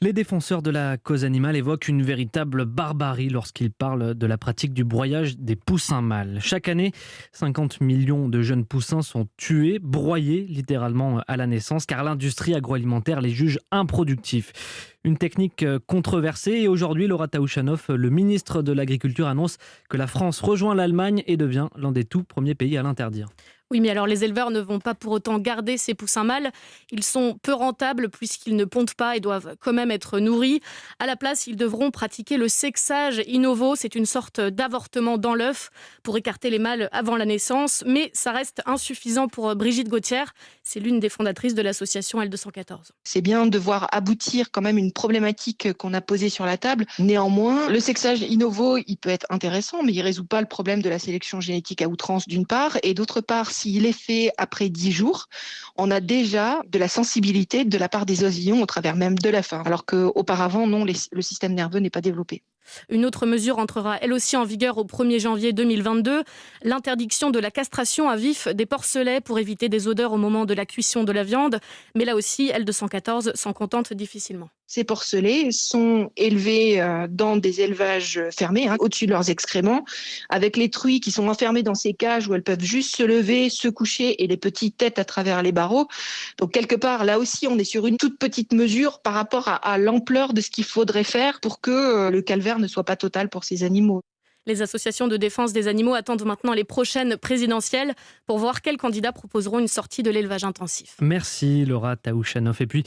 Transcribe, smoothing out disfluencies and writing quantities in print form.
Les défenseurs de la cause animale évoquent une véritable barbarie lorsqu'ils parlent de la pratique du broyage des poussins mâles. Chaque année, 50 millions de jeunes poussins sont tués, broyés littéralement à la naissance, car l'industrie agroalimentaire les juge improductifs. Une technique controversée et aujourd'hui, Laura Taouchanoff, le ministre de l'Agriculture, annonce que la France rejoint l'Allemagne et devient l'un des tout premiers pays à l'interdire. Oui, mais alors les éleveurs ne vont pas pour autant garder ces poussins mâles. Ils sont peu rentables puisqu'ils ne pondent pas et doivent quand même être nourris. À la place, ils devront pratiquer le sexage in novo. C'est une sorte d'avortement dans l'œuf pour écarter les mâles avant la naissance. Mais ça reste insuffisant pour Brigitte Gauthier. C'est l'une des fondatrices de l'association L214. C'est bien de voir aboutir quand même une problématique qu'on a posée sur la table. Néanmoins, le sexage in novo, il peut être intéressant, mais il ne résout pas le problème de la sélection génétique à outrance d'une part. Et d'autre part, s'il est fait après 10 jours, on a déjà de la sensibilité de la part des oisillons au travers même de la faim. Alors qu'auparavant, non, le système nerveux n'est pas développé. Une autre mesure entrera elle aussi en vigueur au 1er janvier 2022, l'interdiction de la castration à vif des porcelets pour éviter des odeurs au moment de la cuisson de la viande. Mais là aussi, L214 s'en contente difficilement. Ces porcelets sont élevés dans des élevages fermés, au-dessus de leurs excréments, avec les truies qui sont enfermées dans ces cages où elles peuvent juste se lever, se coucher et les petites têtes à travers les barreaux. Donc quelque part, là aussi, on est sur une toute petite mesure par rapport à l'ampleur de ce qu'il faudrait faire pour que le calvaire ne soit pas total pour ces animaux. Les associations de défense des animaux attendent maintenant les prochaines présidentielles pour voir quels candidats proposeront une sortie de l'élevage intensif. Merci Laura Taouchanoff. Et puis,